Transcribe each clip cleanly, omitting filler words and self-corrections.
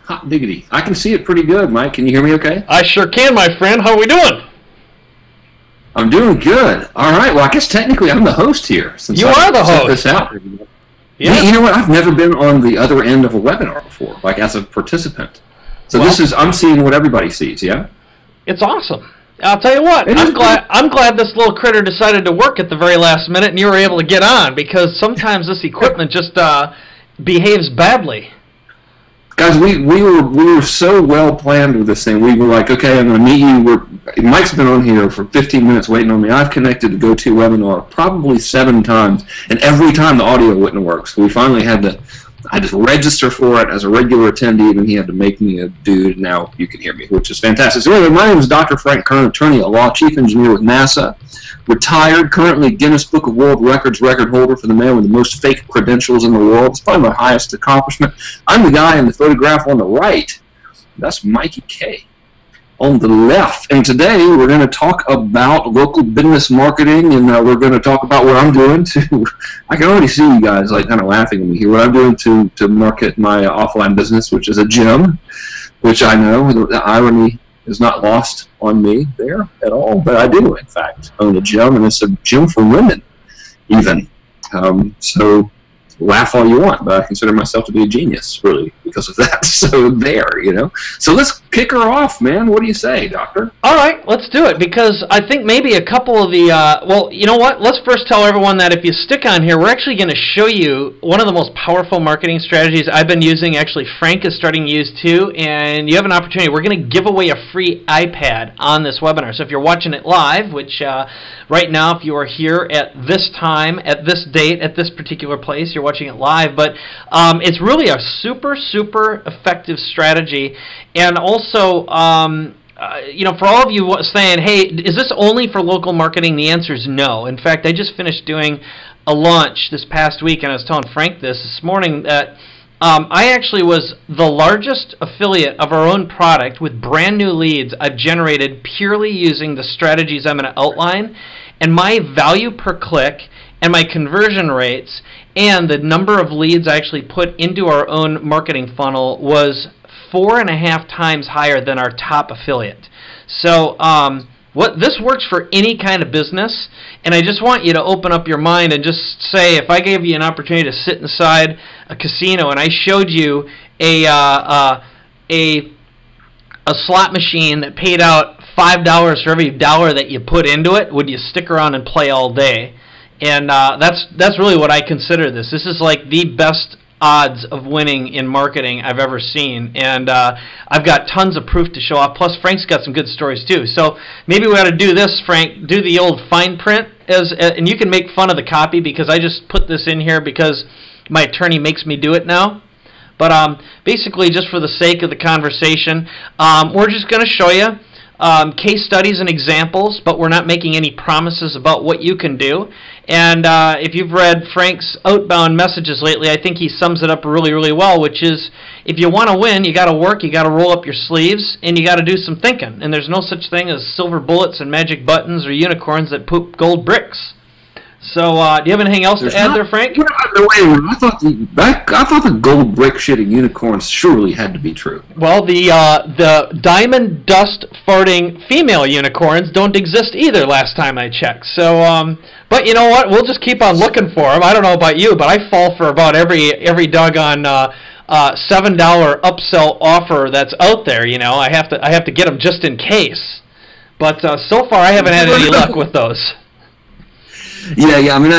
Hot diggity. I can see it pretty good, Mike. Can you hear me okay? I sure can, my friend. How are we doing? I'm doing good. All right. Well, I guess technically I'm the host here. Since You are the host. This out. Yeah. You know what? I've never been on the other end of a webinar before, like as a participant. So I'm seeing what everybody sees, yeah? It's awesome. I'll tell you what, I'm glad this little critter decided to work at the very last minute and you were able to get on, because sometimes this equipment just behaves badly. Guys, we were so well planned with this thing. We were like, okay, I'm going to meet you. Mike's been on here for 15 minutes waiting on me. I've connected to GoToWebinar probably 7 times, and every time the audio wouldn't work. So we finally had to, I just register for it as a regular attendee, and he had to make me a dude. Now you can hear me, which is fantastic. So anyway, my name is Dr. Frank Kern, attorney at law, chief engineer with NASA. Retired, currently Guinness Book of World Records record holder for the man with the most fake credentials in the world. It's probably my highest accomplishment. I'm the guy in the photograph on the right. That's Mikey K. On the left. And today we're going to talk about local business marketing, and we're going to talk about what I'm doing to, I can already see you guys like kind of laughing at me here, what I'm doing to market my offline business, which is a gym, which I know the irony is not lost on me there at all, but I do, in fact, own a gym, and it's a gym for women, even. So laugh all you want, but I consider myself to be a genius, really, because of that. So there, you know. So let's kick her off, man. What do you say, Doctor? All right, let's do it, because I think maybe a couple of the, well, you know what? Let's first tell everyone that if you stick on here, we're actually going to show you one of the most powerful marketing strategies I've been using. Actually, Frank is starting to use too, and you have an opportunity. We're going to give away a free iPad on this webinar. So if you're watching it live, which right now, if you are here at this time, at this date, at this particular place, you're watching it live, but it's really a super effective strategy. And also, you know, for all of you saying, hey, is this only for local marketing? The answer is no. In fact, I just finished doing a launch this past week, and I was telling Frank this morning, that I actually was the largest affiliate of our own product with brand new leads I've generated purely using the strategies I'm going to outline, and my value per click and my conversion rates and the number of leads I actually put into our own marketing funnel was 4.5 times higher than our top affiliate. So this works for any kind of business, and I just want you to open up your mind and just say, if I gave you an opportunity to sit inside a casino and I showed you a slot machine that paid out $5 for every dollar that you put into it, would you stick around and play all day? And that's really what I consider this. This is like the best odds of winning in marketing I've ever seen, and I've got tons of proof to show off. Plus, Frank's got some good stories too. So maybe we ought to do this, Frank. Do the old fine print, and you can make fun of the copy because I just put this in here because my attorney makes me do it now. But basically, just for the sake of the conversation, we're just going to show you case studies and examples, but we're not making any promises about what you can do. And if you've read Frank's outbound messages lately, I think he sums it up really well, which is, if you want to win, you got to work, you got to roll up your sleeves, and you got to do some thinking. And there's no such thing as silver bullets and magic buttons or unicorns that poop gold bricks. So, do you have anything else to add there, Frank? No, I thought the gold brick shitting unicorns surely had to be true. Well, the diamond dust farting female unicorns don't exist either. Last time I checked. So, but you know what? We'll just keep on looking for them. I don't know about you, but I fall for about every doggone $7 upsell offer that's out there. You know, I have to get them just in case. But so far, I haven't had any luck with those. Yeah. I mean,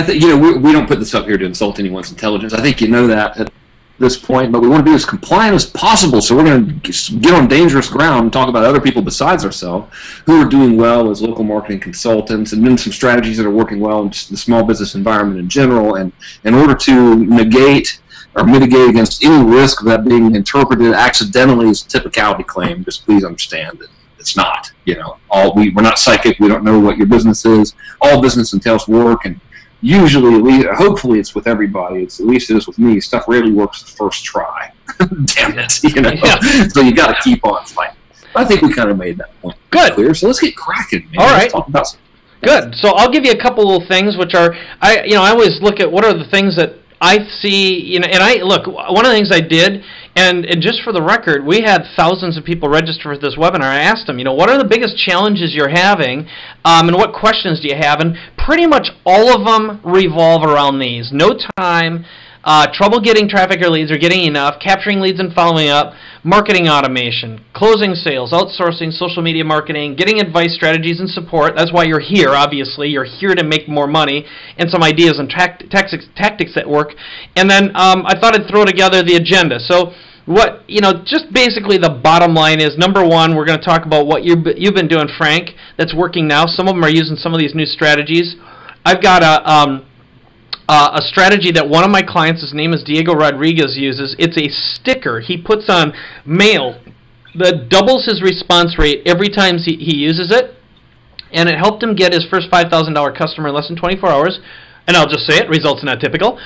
we don't put this up here to insult anyone's intelligence. I think you know that at this point, but we want to be as compliant as possible. So we're going to get on dangerous ground and talk about other people besides ourselves who are doing well as local marketing consultants, and then some strategies that are working well in just the small business environment in general. And in order to negate or mitigate against any risk of that being interpreted accidentally as a typicality claim, just please understand that it's not. You know, we're not psychic. We don't know what your business is. All business entails work, and usually, at least, hopefully, it's with everybody. At least it is with me. Stuff rarely works the first try. Damn it, you know. Yeah. So you got to keep on fighting. I think we kind of made that point clear. So let's get cracking, man. All right. Let's talk about some. Good. So I'll give you a couple little things, which are I always look at what are the things that I see, you know, and one of the things I did, And just for the record, we had thousands of people register for this webinar. I asked them, what are the biggest challenges you're having, and what questions do you have? And pretty much all of them revolve around these. No time, trouble getting traffic or leads or getting enough, capturing leads and following up, marketing automation, closing sales, outsourcing, social media marketing, getting advice, strategies, and support. That's why you're here, obviously. You're here to make more money, and some ideas and tactics that work. And then I thought I'd throw together the agenda. So just basically the bottom line is, number one, we're going to talk about what you've been doing, Frank, that's working now. Some of them are using some of these new strategies. I've got a strategy that one of my clients, his name is Diego Rodriguez, uses. It's a sticker he puts on mail that doubles his response rate every time he uses it, and it helped him get his first $5,000 customer in less than 24 hours. And I'll just say it, results not typical.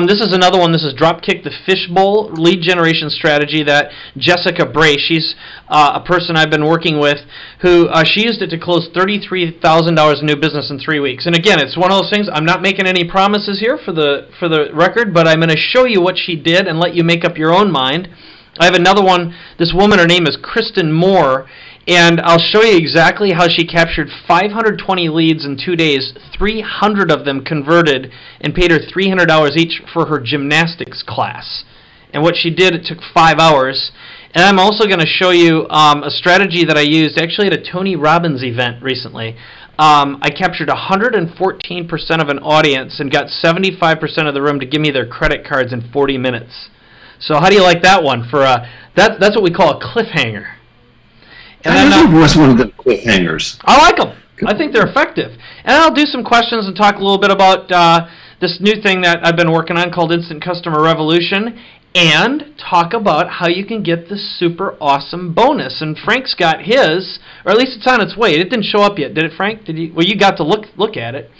This is another one. This is Dropkick the Fishbowl lead generation strategy that Jessica Bray, she's a person I've been working with, who she used it to close $33,000 in new business in 3 weeks. And again, it's one of those things, I'm not making any promises here for the record, but I'm going to show you what she did and let you make up your own mind. I have another one. This woman, her name is Kristen Moore, and I'll show you exactly how she captured 520 leads in 2 days. 300 of them converted and paid her $300 each for her gymnastics class. And what she did, it took 5 hours. And I'm also going to show you a strategy that I used actually at a Tony Robbins event recently. I captured 114% of an audience and got 75% of the room to give me their credit cards in 40 minutes. So how do you like that one? That's what we call a cliffhanger. And that was one of the cliffhangers. I like them. I think they're effective. And I'll do some questions and talk a little bit about this new thing that I've been working on called Instant Customer Revolution, and talk about how you can get the super awesome bonus. And Frank's got his, or at least it's on its way. It didn't show up yet, did it, Frank? Did you? Well, you got to look at it.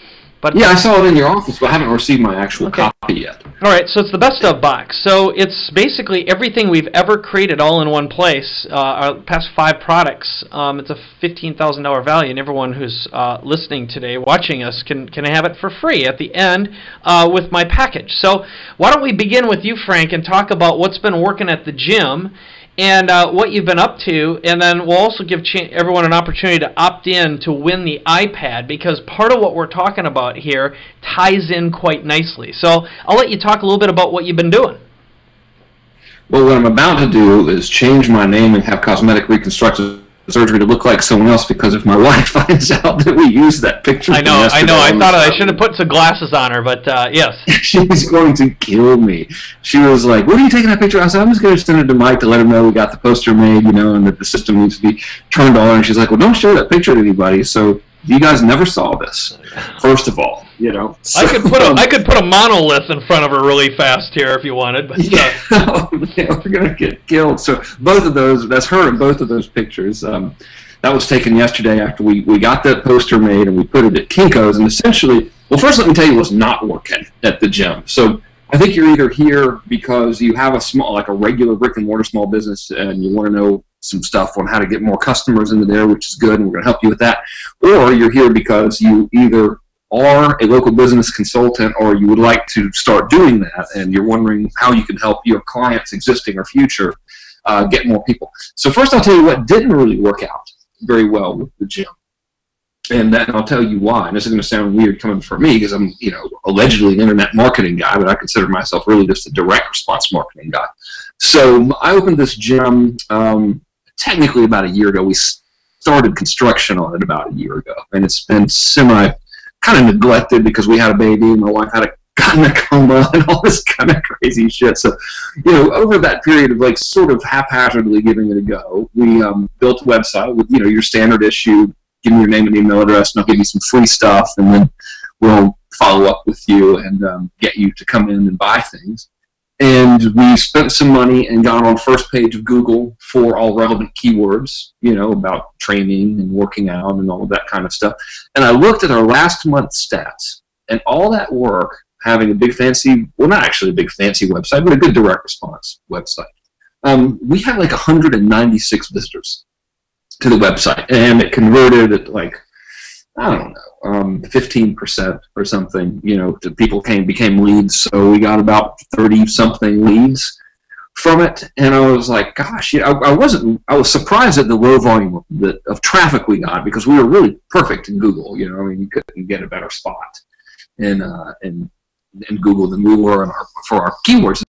But yeah, I saw it in your office, but I haven't received my actual copy yet. All right, so it's the best of box. So it's basically everything we've ever created all in one place, our past 5 products. It's a $15,000 value, and everyone who's listening today, watching us, can have it for free at the end with my package. So why don't we begin with you, Frank, and talk about what's been working at the gym and what you've been up to, and then we'll also give everyone an opportunity to opt in to win the iPad, because part of what we're talking about here ties in quite nicely. So I'll let you talk a little bit about what you've been doing. Well, what I'm about to do is change my name and have cosmetic reconstructive surgery to look like someone else, because if my wife finds out that we used that picture I know. I thought I should have put some glasses on her, but yes. She's going to kill me. She was like, "What are you taking that picture?" I said, "I'm just going to send it to Mike to let him know we got the poster made, and that the system needs to be turned on." And she's like, "Well, don't show that picture to anybody." So you guys never saw this, first of all. So, I could put a monolith in front of her really fast here if you wanted. But yeah, we're gonna get killed. So both of those, that's her in both of those pictures. That was taken yesterday after we got that poster made and we put it at Kinko's. And essentially, well, first let me tell you what's not working at the gym. So I think you're either here because you have a regular brick and mortar small business and you want to know some stuff on how to get more customers into there, which is good, and we're going to help you with that. Or you're here because you either are a local business consultant or you would like to start doing that, and you're wondering how you can help your clients, existing or future, get more people. So first I'll tell you what didn't really work out very well with the gym. And then I'll tell you why. And this is going to sound weird coming from me because I'm, allegedly an internet marketing guy, but I consider myself really just a direct response marketing guy. So I opened this gym technically about a year ago. We started construction on it about a year ago, and it's been kind of neglected because we had a baby and my wife had gotten a coma and all this kind of crazy shit. So, over that period of sort of haphazardly giving it a go, we built a website with, your standard issue, give me your name and email address, and I'll give you some free stuff, and then we'll follow up with you and get you to come in and buy things. And we spent some money and got on first page of Google for all relevant keywords, about training and working out and all of that kind of stuff. And I looked at our last month's stats, and all that work, having a big fancy, well, not actually a big fancy website, but a good direct response website. We had 196 visitors to the website, and it converted at 15% or something, people became leads. So we got about 30-something leads from it, and I was like, gosh, I was surprised at the low volume of traffic we got, because we were really perfect in Google. I mean, you couldn't get a better spot in Google than we were for our keywords.